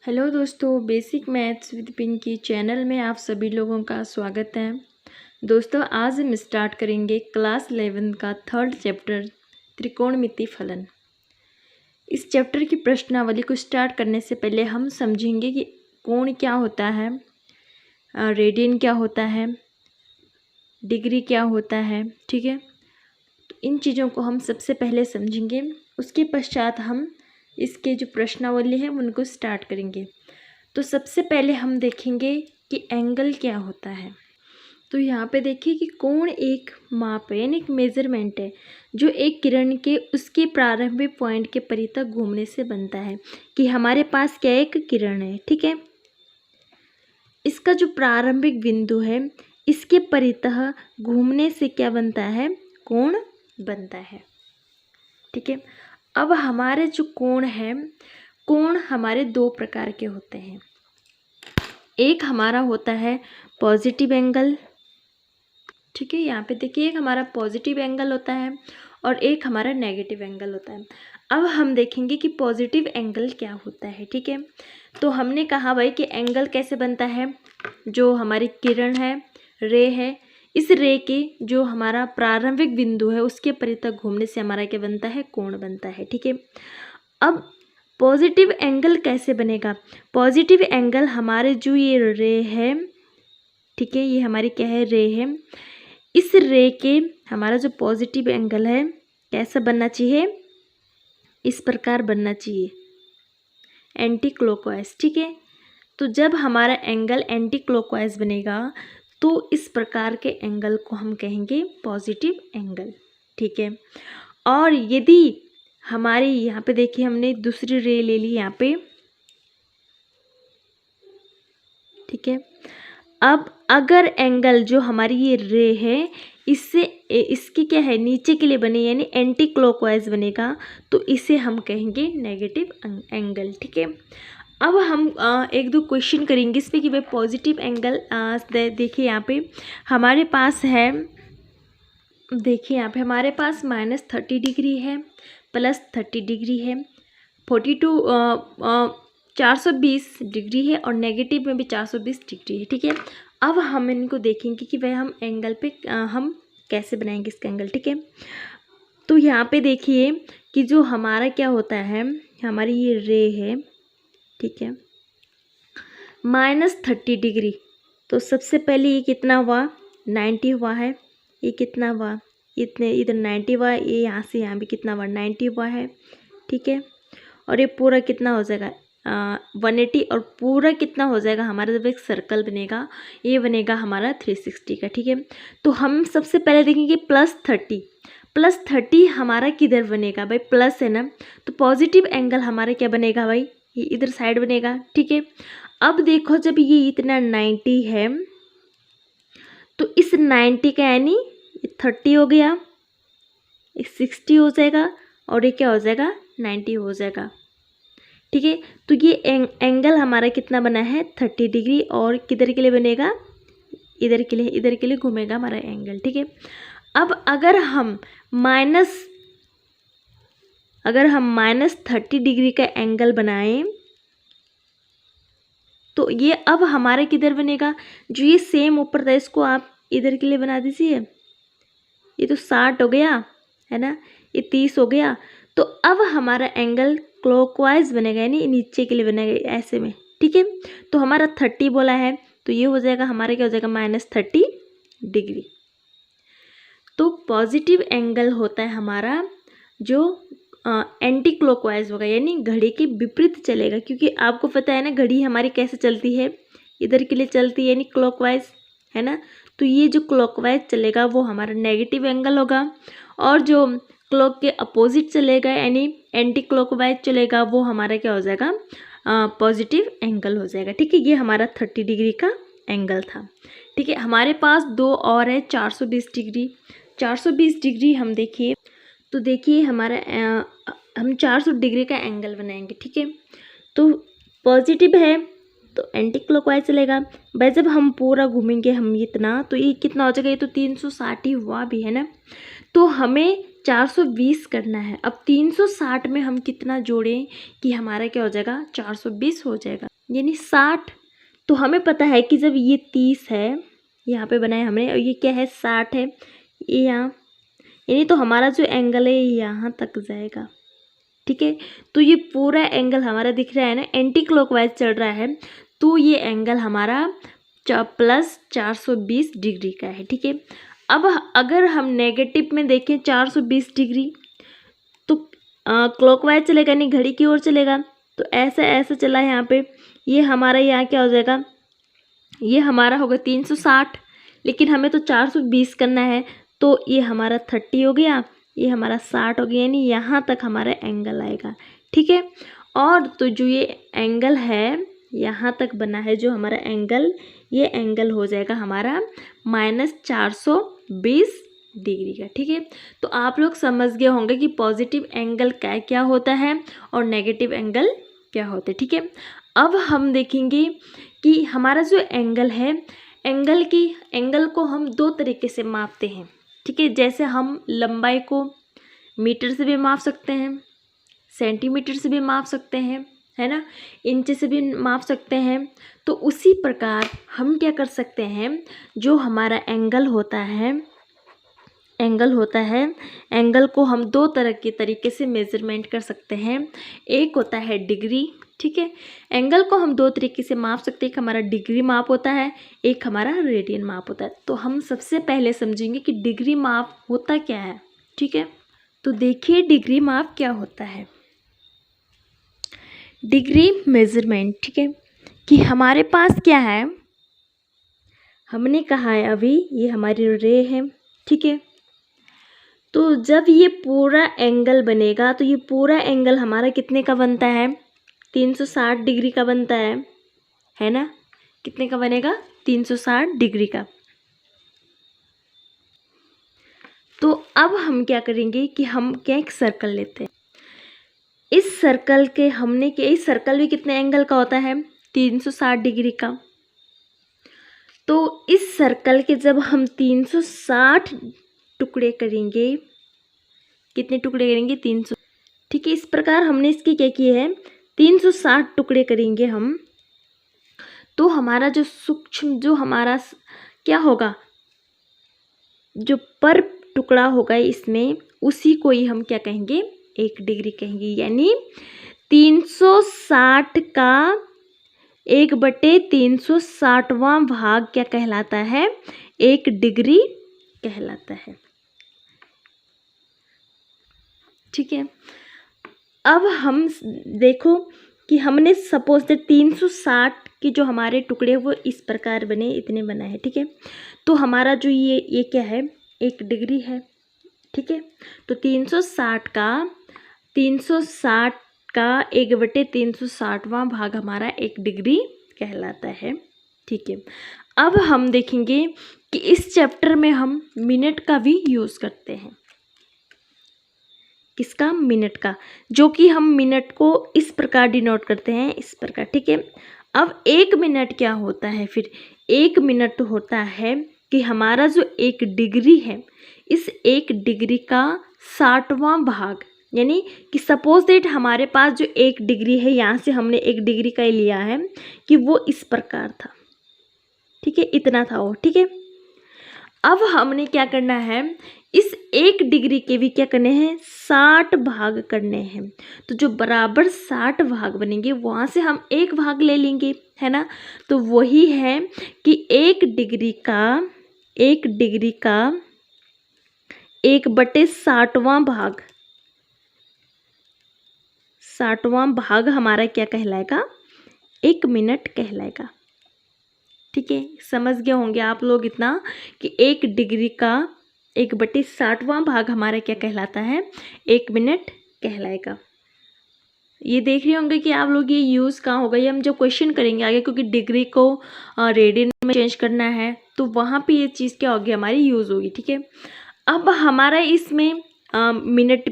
Hello दोस्तों, basic maths with Pinky channel में आप सभी लोगों का स्वागत है। दोस्तों, आज हम स्टार्ट करेंगे क्लास 11 का थर्ड चैप्टर त्रिकोणमिति फलन। इस चैप्टर की प्रश्नावली को स्टार्ट करने से पहले हम समझेंगे कि कोण क्या होता है, रेडियन क्या होता है, डिग्री क्या होता है। ठीक है, तो इन चीज़ों को हम सबसे पहले समझेंगे। उसके पश्चात हम इसके जो प्रश्नावली है उनको स्टार्ट करेंगे। तो सबसे पहले हम देखेंगे कि एंगल क्या होता है। तो यहाँ पे देखिए कि कोण एक माप है, यानी एक मेजरमेंट है जो एक किरण के उसके प्रारंभिक पॉइंट के परितः घूमने से बनता है। कि हमारे पास क्या एक किरण है, ठीक है, इसका जो प्रारंभिक बिंदु है इसके परितः घूमने से क्या बनता है, कोण बनता है। ठीक है, अब हमारे जो कोण है, कोण हमारे दो प्रकार के होते हैं। एक हमारा होता है पॉजिटिव एंगल, ठीक है, यहाँ पे देखिए एक हमारा पॉजिटिव एंगल होता है और एक हमारा नेगेटिव एंगल होता है। अब हम देखेंगे कि पॉजिटिव एंगल क्या होता है। ठीक है, तो हमने कहा भाई कि एंगल कैसे बनता है, जो हमारी किरण है, रे है, इस रे के जो हमारा प्रारंभिक बिंदु है उसके परितः घूमने से हमारा क्या बनता है, कोण बनता है। ठीक है, अब पॉजिटिव एंगल कैसे बनेगा। पॉजिटिव एंगल हमारे जो ये रे है, ठीक है, ये हमारी क्या है, रे है, इस रे के हमारा जो पॉजिटिव एंगल है कैसा बनना चाहिए, इस प्रकार बनना चाहिए, एंटी क्लॉकवाइज। ठीक है, तो जब हमारा एंगल एंटी क्लॉकवाइज बनेगा तो इस प्रकार के एंगल को हम कहेंगे पॉजिटिव एंगल। ठीक है, और यदि हमारी यहाँ पे देखिए हमने दूसरी रे ले ली यहाँ पे, ठीक है, अब अगर एंगल जो हमारी ये रे है इससे इसकी क्या है, नीचे के लिए बने यानी एंटी क्लॉकवाइज बनेगा तो इसे हम कहेंगे नेगेटिव एंगल। ठीक है, अब हम एक दो क्वेश्चन करेंगे इस पर कि भाई पॉजिटिव एंगल देखिए यहाँ पे हमारे पास है, देखिए यहाँ पे हमारे पास -30 डिग्री है, +30 डिग्री है, 420 डिग्री है और नेगेटिव में भी 420 डिग्री है। ठीक है, अब हम इनको देखेंगे कि भाई हम एंगल पे हम कैसे बनाएंगे इसका एंगल। ठीक है, तो यहाँ पे देखिए कि जो हमारा क्या होता है, हमारी ये रे है, ठीक है, -30 डिग्री, तो सबसे पहले ये कितना हुआ, 90 हुआ है, ये कितना हुआ, इतने इधर 90 हुआ, ये यहाँ से यहाँ भी कितना हुआ, 90 हुआ है। ठीक है, और ये पूरा कितना हो जाएगा 180, और पूरा कितना हो जाएगा हमारा, जब एक सर्कल बनेगा ये बनेगा हमारा 360 का। ठीक है, तो हम सबसे पहले देखेंगे +30 हमारा किधर बनेगा भाई, प्लस है ना, तो पॉजिटिव एंगल हमारा क्या बनेगा भाई, ये इधर साइड बनेगा। ठीक है, अब देखो जब ये इतना 90 है तो इस 90 का यानी 30 हो गया, 60 हो जाएगा और ये क्या हो जाएगा, 90 हो जाएगा। ठीक है, तो ये एंगल हमारा कितना बना है, 30 डिग्री, और किधर के लिए बनेगा, इधर के लिए घूमेगा हमारा एंगल। ठीक है, अब अगर हम -30 डिग्री का एंगल बनाएं तो ये अब हमारा किधर बनेगा, जो ये सेम ऊपर था इसको आप इधर के लिए बना दीजिए, ये तो 60 हो गया है ना, ये 30 हो गया, तो अब हमारा एंगल क्लॉकवाइज बनेगा यानी नीचे के लिए बनेगा ऐसे में। ठीक है, तो हमारा 30 बोला है तो ये हो जाएगा हमारा क्या हो जाएगा, -30 डिग्री। तो पॉजिटिव एंगल होता है हमारा जो एंटी क्लॉकवाइज होगा, यानी घड़ी के विपरीत चलेगा, क्योंकि आपको पता है ना घड़ी हमारी कैसे चलती है, इधर के लिए चलती है यानी क्लॉकवाइज, है ना, तो ये जो क्लॉकवाइज चलेगा वो हमारा नेगेटिव एंगल होगा, और जो क्लॉक के अपोजिट चलेगा यानी एंटी क्लॉकवाइज चलेगा वो हमारा क्या हो जाएगा, पॉजिटिव एंगल हो जाएगा। ठीक है, ये हमारा 30 डिग्री का एंगल था। ठीक है, हमारे पास दो और है 420 डिग्री। 420 डिग्री हम देखिए तो देखिए हमारा हम 400 डिग्री का एंगल बनाएंगे। ठीक है, तो पॉजिटिव है तो एंटी क्लॉकवाइज चलेगा भाई, जब हम पूरा घूमेंगे हम इतना, तो ये कितना हो जाएगा, ये तो 360 ही हुआ भी है ना, तो हमें 420 करना है। अब 360 में हम कितना जोड़ें कि हमारा क्या हो जाएगा, 420 हो जाएगा। यानी 60। तो हमें पता है कि जब ये 30 है, यहाँ पे बनाया हमने, और ये क्या है 60 है, ये यहाँ, यानी तो हमारा जो एंगल है यहाँ तक जाएगा। ठीक है, तो ये पूरा एंगल हमारा दिख रहा है ना, एंटी क्लॉकवाइज चल रहा है, तो ये एंगल हमारा प्लस 420 डिग्री का है। ठीक है, अब अगर हम नेगेटिव में देखें 420 डिग्री, तो क्लॉकवाइज चलेगा, नहीं घड़ी की ओर चलेगा, तो ऐसा ऐसा चला यहाँ पे, ये हमारा यहाँ क्या हो जाएगा, ये हमारा होगा 360, लेकिन हमें तो 420 करना है, तो ये हमारा 30 हो गया, ये हमारा 60 हो गया, यानी यहाँ तक हमारा एंगल आएगा। ठीक है, और तो जो ये एंगल है यहाँ तक बना है जो हमारा एंगल, ये एंगल हो जाएगा हमारा -420 डिग्री का। ठीक है, तो आप लोग समझ गए होंगे कि पॉजिटिव एंगल क्या क्या होता है और नेगेटिव एंगल क्या होता है। ठीक है, अब हम देखेंगे कि हमारा जो एंगल है, एंगल को हम दो तरीके से मापते हैं। ठीक है, जैसे हम लंबाई को मीटर से भी माप सकते हैं, सेंटीमीटर से भी माप सकते हैं, है ना, इंच से भी माप सकते हैं। तो उसी प्रकार हम क्या कर सकते हैं, जो हमारा एंगल होता है, एंगल को हम दो तरह के तरीके से मेजरमेंट कर सकते हैं। एक होता है डिग्री। ठीक है, एंगल को हम दो तरीके से माप सकते हैं, एक हमारा डिग्री माप होता है, एक हमारा रेडियन माप होता है। तो हम सबसे पहले समझेंगे कि डिग्री माप होता क्या है। ठीक है, तो देखिए डिग्री माप क्या होता है। डिग्री मेजरमेंट, ठीक है, कि हमारे पास क्या है, हमने कहा है अभी ये हमारी रे है। ठीक है, तो जब ये पूरा एंगल बनेगा, तो ये पूरा एंगल हमारा कितने का बनता है, 360 डिग्री का बनता है ना, कितने का बनेगा, 360 डिग्री का। तो अब हम क्या करेंगे कि हम क्या एक सर्कल लेते हैं, इस सर्कल के हमने क्या, इस सर्कल भी कितने एंगल का होता है, 360 डिग्री का। तो इस सर्कल के जब हम 360 टुकड़े करेंगे, कितने टुकड़े करेंगे, 300। ठीक है, इस प्रकार हमने इसके क्या किए हैं, 360 टुकड़े करेंगे हम। तो हमारा जो सूक्ष्म, जो हमारा क्या होगा, जो पर टुकड़ा होगा इसमें, उसी को ही हम क्या कहेंगे, 1 डिग्री कहेंगे। यानी 360 का 1/360वां भाग क्या कहलाता है, 1 डिग्री कहलाता है। ठीक है, अब हम देखो कि हमने सपोज दैट 360 के जो हमारे टुकड़े वो इस प्रकार बने, इतने बना है। ठीक है, तो हमारा जो ये क्या है, 1 डिग्री है। ठीक है, तो 360 का 1/360वां भाग हमारा 1 डिग्री कहलाता है। ठीक है, अब हम देखेंगे कि इस चैप्टर में हम मिनट का भी यूज़ करते हैं। किसका, मिनट का, जो कि हम मिनट को इस प्रकार डिनोट करते हैं, इस प्रकार। ठीक है, अब 1 मिनट क्या होता है, फिर 1 मिनट होता है कि हमारा जो 1 डिग्री है, इस 1 डिग्री का 60वां भाग, यानी कि सपोज दैट हमारे पास जो 1 डिग्री है, यहाँ से हमने 1 डिग्री का ही लिया है कि वो इस प्रकार था। ठीक है, इतना था वो। ठीक है, अब हमने क्या करना है, इस 1 डिग्री के भी क्या करने हैं, 60 भाग करने हैं। तो जो बराबर 60 भाग बनेंगे, वहाँ से हम 1 भाग ले लेंगे, है ना। तो वही है कि 1 डिग्री का 1/60वां भाग, 60वां भाग हमारा क्या कहलाएगा, 1 मिनट कहलाएगा। ठीक है, समझ गए होंगे आप लोग इतना कि 1 डिग्री का 1/60वां भाग हमारा क्या कहलाता है, 1 मिनट कहलाएगा। ये देख रहे होंगे कि आप लोग ये यूज़ कहाँ होगा, ये हम जब क्वेश्चन करेंगे आगे, क्योंकि डिग्री को रेडियन में चेंज करना है, तो वहाँ पे ये चीज़ क्या होगी, हमारी यूज़ होगी। ठीक है, अब हमारा इसमें मिनट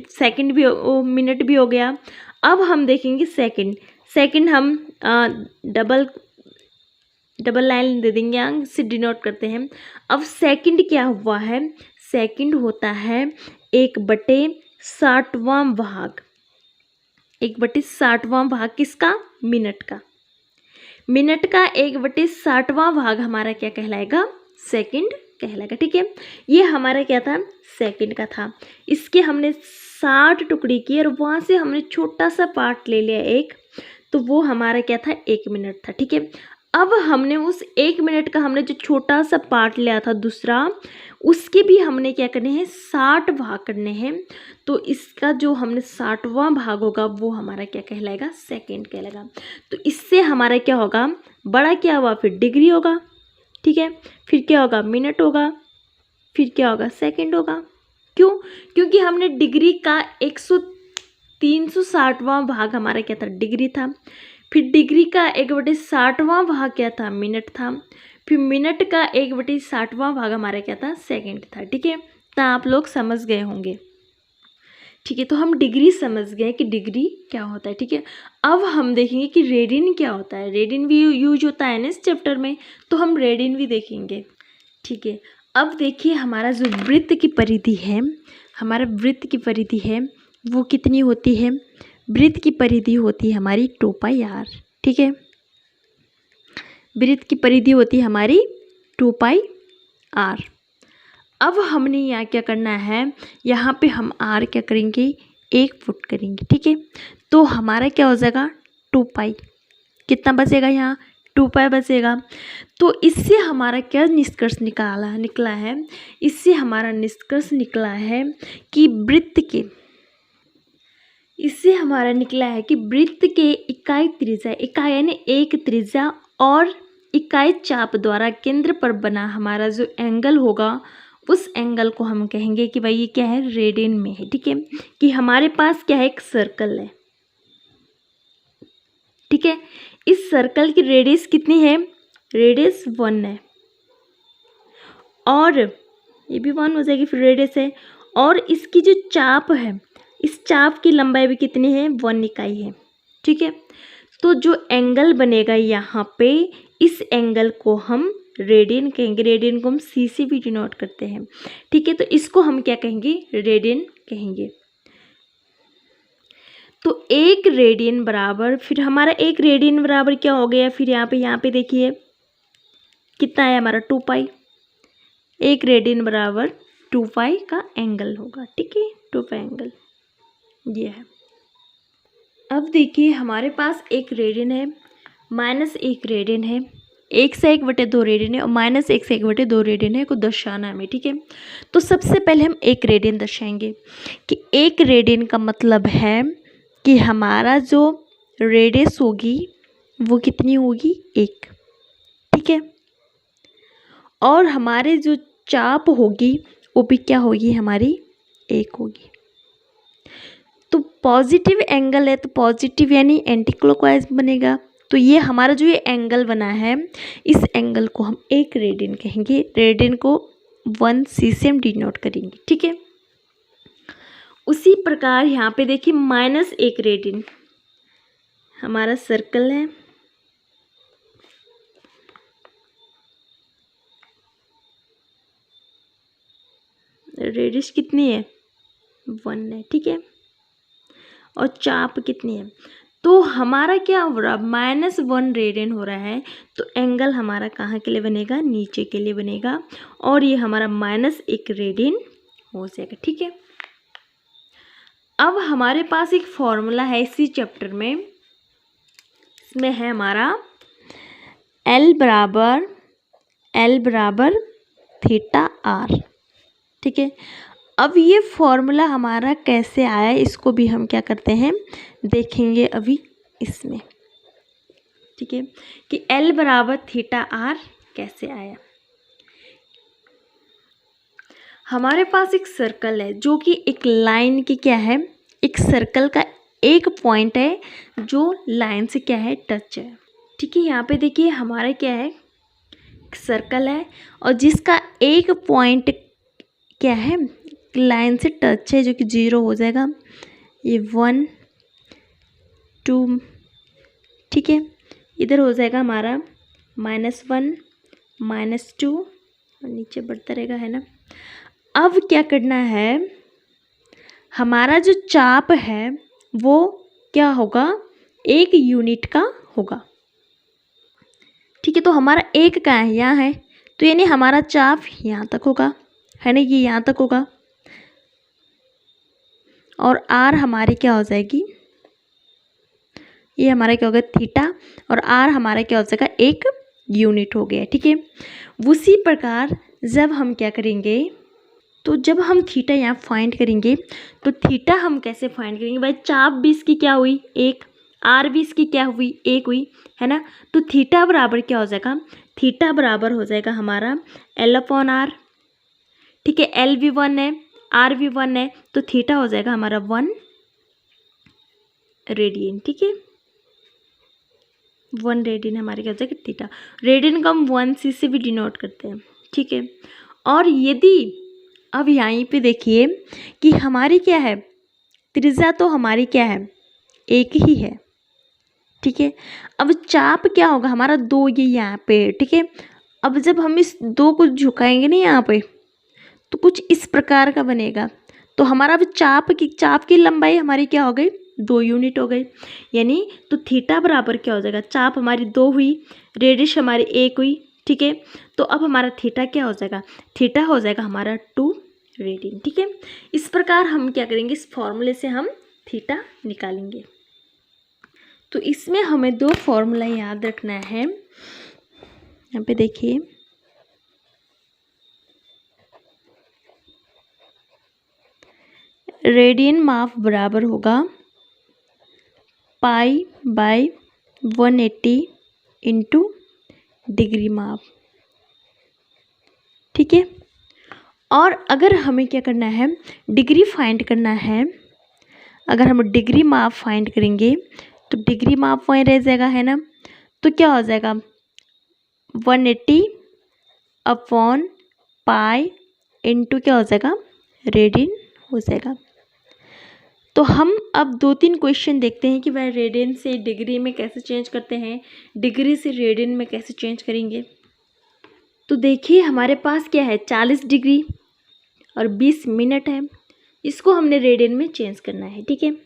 मिनट भी हो गया। अब हम देखेंगे सेकंड हम डबल लाइन दे देंगे, अंक से डिनोट करते हैं। अब सेकंड क्या हुआ है, सेकंड होता है 1/60वां भाग, 1/60वां भाग किसका, मिनट का। मिनट का 1/60वां भाग हमारा क्या कहलाएगा, सेकंड कहलाएगा। ठीक है, ये हमारा क्या था, सेकंड का था। इसके हमने 60 टुकड़ी किए और वहाँ से हमने छोटा सा पार्ट ले लिया एक, तो वो हमारा क्या था, 1 मिनट था। ठीक है, अब हमने उस 1 मिनट का हमने जो छोटा सा पार्ट लिया था दूसरा, उसके भी हमने क्या करने हैं, 60 भाग करने हैं। तो इसका जो हमने 60वां भाग होगा वो हमारा क्या कहलाएगा, सेकंड कहलाएगा। तो इससे हमारा क्या होगा, बड़ा क्या हुआ, फिर डिग्री होगा। ठीक है, फिर क्या होगा, मिनट होगा, फिर क्या होगा, सेकंड होगा। क्यों, क्योंकि हमने डिग्री का 360वां भाग हमारा क्या था, डिग्री था। फिर डिग्री का 1/60वां भाग क्या था, मिनट था। फिर मिनट का 1/60वां भाग हमारा क्या था, सेकंड था। ठीक है, तो आप लोग समझ गए होंगे। ठीक है, तो हम डिग्री समझ गए कि डिग्री क्या होता है। ठीक है, अब हम देखेंगे कि रेडियन क्या होता है। रेडियन भी यूज होता है ना इस चैप्टर में, तो हम रेडियन भी देखेंगे। ठीक है, अब देखिए हमारा जो वृत्त की परिधि है, हमारा वृत्त की परिधि है वो कितनी होती है, वृत्त की परिधि होती है हमारी 2πr। ठीक है, वृत्त की परिधि होती है हमारी 2πr। अब हमने यहाँ क्या करना है, यहाँ पे हम r क्या करेंगे, 1 फुट करेंगे। ठीक है, तो हमारा क्या हो जाएगा, 2π, कितना बचेगा यहाँ, 2π बचेगा। तो इससे हमारा क्या निष्कर्ष निकला है, इससे हमारा निष्कर्ष निकला है कि वृत्त के, इससे हमारा निकला है कि वृत्त के इकाई त्रिज्या, इकाई यानी एक त्रिज्या और इकाई चाप द्वारा केंद्र पर बना हमारा जो एंगल होगा, उस एंगल को हम कहेंगे कि भाई ये क्या है, रेडियन में है। ठीक है, कि हमारे पास क्या है, एक सर्कल है। ठीक है, इस सर्कल की रेडियस कितनी है, रेडियस 1 है, और ये भी 1 हो जाएगी, फिर रेडियस है। और इसकी जो चाप है, इस चाप की लंबाई भी कितनी है, 1 इकाई है। ठीक है, तो जो एंगल बनेगा यहाँ पे, इस एंगल को हम रेडियन कहेंगे। रेडियन को हम सी से भी डिनोट करते हैं। ठीक है, तो इसको हम क्या कहेंगे, रेडियन कहेंगे। तो 1 रेडियन बराबर, फिर हमारा 1 रेडियन बराबर क्या हो गया, फिर यहाँ पे देखिए कितना है हमारा, 2π। 1 रेडियन बराबर 2π का एंगल होगा। ठीक है, 2π एंगल ये है। अब देखिए हमारे पास 1 रेडियन है, -1 रेडियन है, 1 से 1/2 रेडियन है और -1 से 1/2 रेडियन है, को दर्शाना है हमें। ठीक है, तो सबसे पहले हम 1 रेडियन दर्शाएंगे कि 1 रेडियन का मतलब है कि हमारा जो रेडियस होगी वो कितनी होगी, 1। ठीक है, और हमारे जो चाप होगी वो भी क्या होगी, हमारी 1 होगी। तो पॉजिटिव एंगल है, तो पॉजिटिव यानी एंटी क्लॉकवाइज बनेगा। तो ये हमारा जो ये एंगल बना है, इस एंगल को हम 1 रेडियन कहेंगे। रेडियन को 1 c से हम डिनोट करेंगे। ठीक है, उसी प्रकार यहाँ पे देखिए -1 रेडियन हमारा सर्कल है, रेडियस कितनी है, 1 है। ठीक है, और चाप कितनी है, तो हमारा क्या हो रहा है, -1 रेडियन हो रहा है। तो एंगल हमारा कहाँ के लिए बनेगा, नीचे के लिए बनेगा, और ये हमारा -1 रेडियन हो जाएगा। ठीक है, अब हमारे पास एक फॉर्मूला है इसी चैप्टर में, इसमें है हमारा L बराबर θr। ठीक है, अब ये फॉर्मूला हमारा कैसे आया, इसको भी हम क्या करते हैं, देखेंगे अभी इसमें। ठीक है, कि L बराबर θr कैसे आया। हमारे पास एक सर्कल है जो कि एक लाइन की क्या है, एक सर्कल का एक पॉइंट है जो लाइन से क्या है, टच है। ठीक है, यहाँ पे देखिए हमारा क्या है, सर्कल है और जिसका एक पॉइंट क्या है, लाइन से टच है, जो कि 0 हो जाएगा। ये 1 2, ठीक है, इधर हो जाएगा हमारा -1 -2 और नीचे बढ़ता रहेगा, है ना। अब क्या करना है, हमारा जो चाप है वो क्या होगा, 1 यूनिट का होगा। ठीक है। तो हमारा एक कहाँ है, यहाँ है, तो यानी हमारा चाप यहाँ तक होगा, है ना, ये यहाँ तक होगा। और आर हमारी क्या हो जाएगी, ये हमारा क्या होगा थीटा, और आर हमारा क्या हो जाएगा एक यूनिट हो गया, ठीक है। उसी प्रकार जब हम क्या करेंगे, तो जब हम थीटा यहाँ फाइंड करेंगे, तो थीटा हम कैसे फाइंड करेंगे भाई, चाप भी इसकी क्या हुई एक, आर भी इसकी क्या हुई एक हुई, है ना। तो थीटा बराबर क्या हो जाएगा, थीटा बराबर हो जाएगा हमारा एल अपॉन आर, ठीक है। एल भी 1 है, आर भी 1 है, तो थीटा हो जाएगा हमारा 1 रेडियन, ठीक है। 1 रेडियन हमारे क्या हो जाएगा थीटा। रेडियन को हम 1 से भी डिनोट करते हैं, ठीक है। और यदि अब यहीं पे देखिए कि हमारी क्या है त्रिज्या, तो हमारी क्या है एक ही है, ठीक है। अब चाप क्या होगा हमारा 2, ये यहाँ पे, ठीक है। अब जब हम इस 2 को झुकाएंगे ना यहाँ पे, तो कुछ इस प्रकार का बनेगा। तो हमारा अब चाप की लंबाई हमारी क्या हो गई 2 यूनिट हो गई, यानी तो थीटा बराबर क्या हो जाएगा, चाप हमारी 2 हुई, रेडियस हमारी 1 हुई, ठीक है। तो अब हमारा थीटा क्या हो जाएगा, थीटा हो जाएगा हमारा 2 रेडियन, ठीक है। इस प्रकार हम क्या करेंगे, इस फॉर्मूले से हम थीटा निकालेंगे। तो इसमें हमें 2 फॉर्मूला याद रखना है। यहाँ पे देखिए, रेडियन माप बराबर होगा पाई बाय 180 इंटू डिग्री माप, ठीक है। और अगर हमें क्या करना है, डिग्री फाइंड करना है, अगर हम डिग्री माप फाइंड करेंगे तो डिग्री माप वहीं रह जाएगा, है ना। तो क्या हो जाएगा 180 अपॉन पाई इंटू क्या हो जाएगा रेडियन हो जाएगा। तो हम अब 2-3 क्वेश्चन देखते हैं कि वह रेडियन से डिग्री में कैसे चेंज करते हैं, डिग्री से रेडियन में कैसे चेंज करेंगे। तो देखिए हमारे पास क्या है 40 डिग्री और 20 मिनट है, इसको हमने रेडियन में चेंज करना है, ठीक है।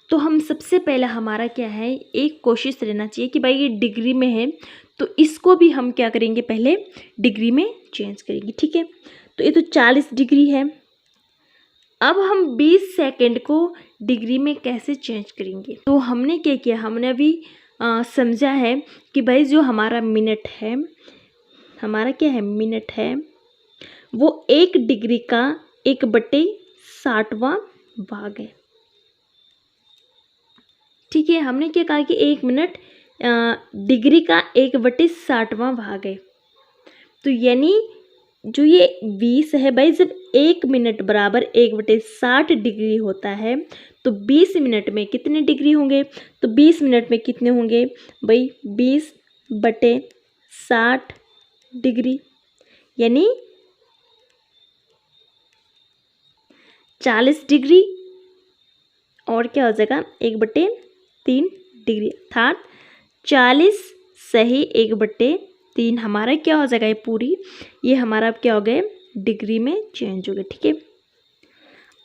तो हम सबसे पहला हमारा क्या है, एक कोशिश रहना चाहिए कि भाई ये डिग्री में है, तो इसको भी हम क्या करेंगे पहले डिग्री में चेंज करेंगे, ठीक है। तो ये तो 40 डिग्री है। अब हम 20 सेकंड को डिग्री में कैसे चेंज करेंगे, तो हमने क्या किया, हमने अभी समझा है कि भाई जो हमारा मिनट है, हमारा क्या है मिनट है, वो 1 डिग्री का 1/60वां भाग है, ठीक है। हमने क्या कहा कि 1 मिनट डिग्री का 1/60वां भाग है। तो यानी जो ये 20 है भाई, जब 1 मिनट बराबर 1/60 डिग्री होता है, तो 20 मिनट में कितने डिग्री होंगे, तो 20 मिनट में कितने होंगे भाई 20/60 डिग्री, यानी 40 डिग्री और क्या हो जाएगा 1/3 डिग्री, अर्थात 40 सही 1/3 हमारा क्या हो जाएगा, ये पूरी ये हमारा अब क्या हो गया डिग्री में चेंज हो गया, ठीक है।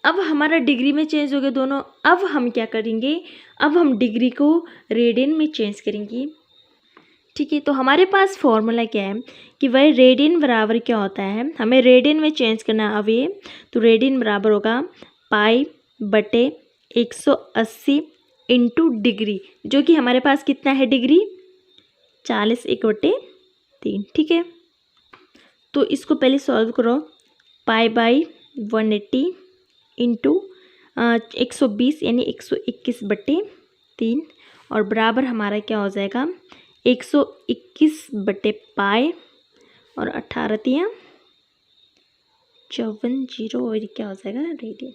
अब हमारा डिग्री में चेंज हो गए दोनों। अब हम क्या करेंगे, अब हम डिग्री को रेडियन में चेंज करेंगे, ठीक है। तो हमारे पास फॉर्मूला क्या है कि वह रेडियन बराबर क्या होता है, हमें रेडियन में चेंज करना है अब ये, तो रेडियन बराबर होगा पाई/180 इंटू डिग्री, जो कि हमारे पास कितना है डिग्री 40 1/3, ठीक है। तो इसको पहले सॉल्व करो, पाई/180 इंटू 120 यानी 121/3 और बराबर हमारा क्या हो जाएगा 121/पाई और 18 54 जीरो और क्या हो जाएगा रेडियन,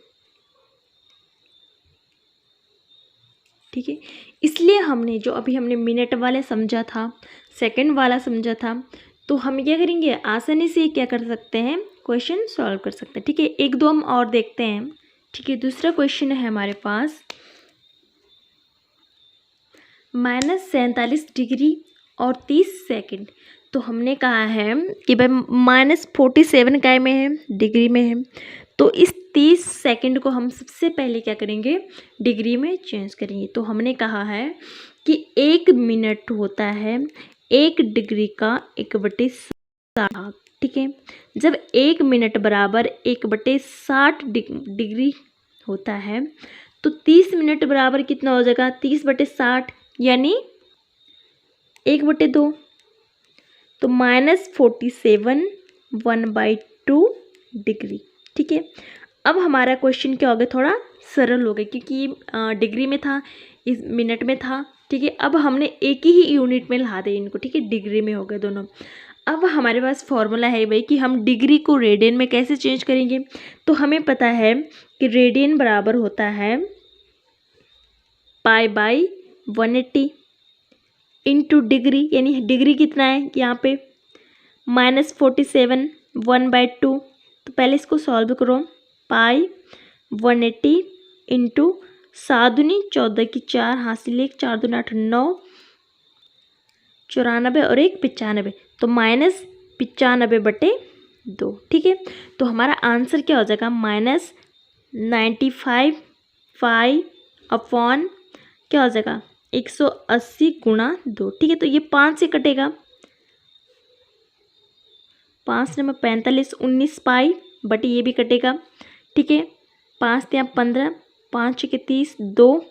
ठीक है। इसलिए हमने जो अभी हमने मिनट वाले समझा था, सेकंड वाला समझा था, तो हम क्या करेंगे आसानी से क्या कर सकते हैं क्वेश्चन सॉल्व कर सकते हैं, ठीक है। 1-2 हम और देखते हैं, ठीक है। दूसरा क्वेश्चन है हमारे पास -47 डिग्री और 30 सेकंड। तो हमने कहा है कि भाई -47 काय में है डिग्री में है, तो इस 30 सेकंड को हम सबसे पहले क्या करेंगे डिग्री में चेंज करेंगे। तो हमने कहा है कि 1 मिनट होता है 1 डिग्री का 1/60 भाग, ठीक है। जब 1 मिनट बराबर 1/60 डिग्री होता है तो 30 मिनट बराबर कितना हो जाएगा, 30/60 यानी 1/2, तो -47 1/2 डिग्री, ठीक है। अब हमारा क्वेश्चन क्या हो गया, थोड़ा सरल हो गया क्योंकि डिग्री में था, इस मिनट में था, ठीक है। अब हमने एक ही यूनिट में ला दे इनको, ठीक है, डिग्री में हो गए दोनों। अब हमारे पास फॉर्मूला है भाई कि हम डिग्री को रेडियन में कैसे चेंज करेंगे। तो हमें पता है कि रेडियन बराबर होता है π/180 इंटू डिग्री, यानी डिग्री कितना है यहाँ पे -47 1/2। तो पहले इसको सॉल्व करो, π/180 इंटू 7 दूनी 14 की 4, हाथ से 1 4 दूनी 8 9 94 और 1 95, तो -95/2, ठीक है। तो हमारा आंसर क्या हो जाएगा, -95 5 अपॉन क्या हो जाएगा 180 गुणा 2, ठीक है। तो ये 5 से कटेगा, 5 9 45 19 पाई बटे ये भी कटेगा, ठीक है। 5 3 15 5 6 30 2,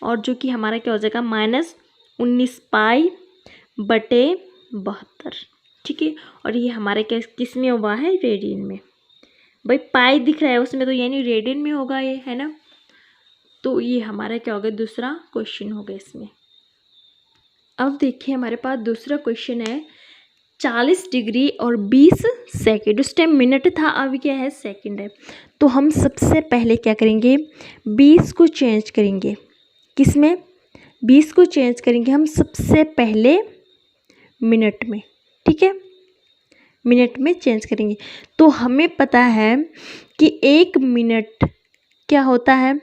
और जो कि हमारा क्या हो जाएगा -19 पाई बटे 72, ठीक है। और ये हमारे क्या किस में हुआ है, रेडियन में। भाई पाई दिख रहा है उसमें तो यानी रेडियन में होगा ये, है ना। तो ये हमारा क्या हो गया, दूसरा क्वेश्चन हो गया इसमें। अब देखिए हमारे पास दूसरा क्वेश्चन है 40 डिग्री और 20 सेकेंड। उस टाइम मिनट था, अभी क्या है सेकंड है। तो हम सबसे पहले क्या करेंगे, 20 को चेंज करेंगे, किस में, 20 को चेंज करेंगे हम सबसे पहले मिनट में, ठीक है, मिनट में चेंज करेंगे। तो हमें पता है कि 1 मिनट क्या होता है,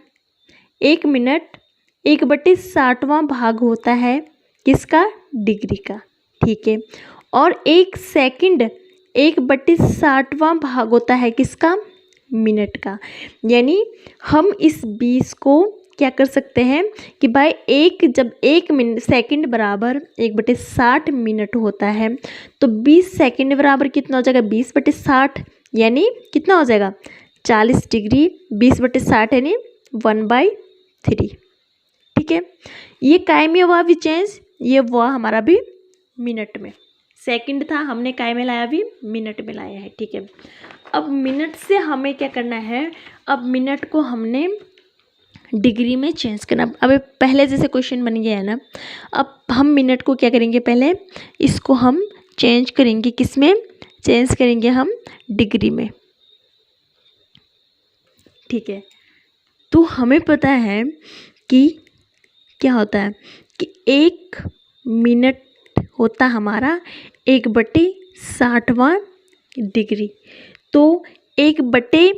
1 मिनट 1/60वां भाग होता है किसका, डिग्री का, ठीक है। और 1 सेकंड 1/60वां भाग होता है किसका, मिनट का। यानी हम इस 20 को क्या कर सकते हैं कि भाई जब 1 मिनट सेकंड बराबर 1/60 मिनट होता है तो 20 सेकंड बराबर कितना हो जाएगा, 20/60 यानी कितना हो जाएगा 40 डिग्री, 20/60 यानी 1/3, ठीक है। ये काय में हुआ भी चेंज, ये हुआ हमारा भी मिनट में। सेकंड था, हमने काय में लाया, भी मिनट में लाया है, ठीक है। अब मिनट से हमें क्या करना है, अब मिनट को हमने डिग्री में चेंज करना। अब पहले जैसे क्वेश्चन बन गया है ना, अब हम मिनट को क्या करेंगे, पहले इसको हम चेंज करेंगे, किस में चेंज करेंगे, हम डिग्री में, ठीक है। तो हमें पता है कि क्या होता है कि 1 मिनट होता हमारा 1/60वां डिग्री। तो 1/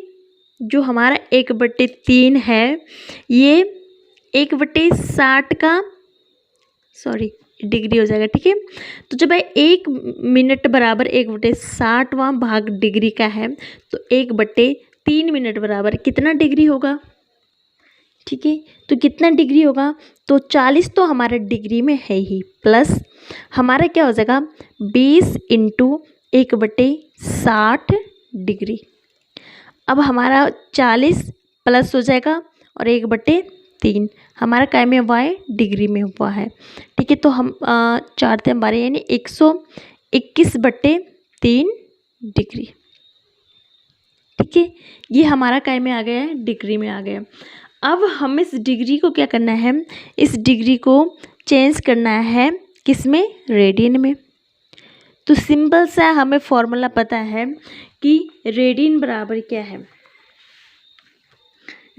जो हमारा 1/3 है, ये 1/60 का डिग्री हो जाएगा, ठीक है। तो जब 1 मिनट बराबर 1/60वां भाग डिग्री का है तो 1/3 मिनट बराबर कितना डिग्री होगा, ठीक है। तो कितना डिग्री होगा, तो 40 तो हमारा डिग्री में है ही, प्लस हमारा क्या हो जाएगा 20 × 1/60 डिग्री। अब हमारा 40 प्लस हो जाएगा और 1/3 हमारा काय में हुआ है, डिग्री में हुआ है, ठीक है। तो हम 4 × 12 यानी 121/3 डिग्री, ठीक है। ये हमारा काय में आ गया है, डिग्री में आ गया। अब हम इस डिग्री को क्या करना है, इस डिग्री को चेंज करना है किस में, रेडियन में। तो सिंपल सा हमें फॉर्मूला पता है कि रेडियन बराबर क्या है,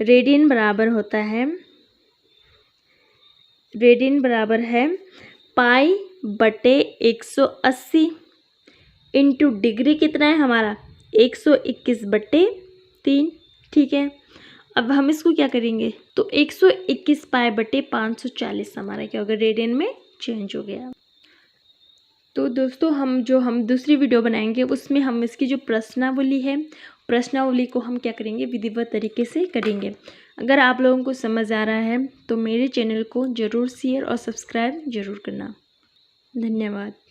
रेडियन बराबर होता है, रेडियन बराबर है π/180 इंटू डिग्री कितना है हमारा 121/3, ठीक है। अब हम इसको क्या करेंगे, तो 121 π/540 हमारा क्या होगा, रेडियन में चेंज हो गया। तो दोस्तों हम दूसरी वीडियो बनाएंगे उसमें हम इसकी जो प्रश्नावली है, प्रश्नावली को हम क्या करेंगे, विधिवत तरीके से करेंगे। अगर आप लोगों को समझ आ रहा है तो मेरे चैनल को ज़रूर शेयर और सब्सक्राइब ज़रूर करना। धन्यवाद।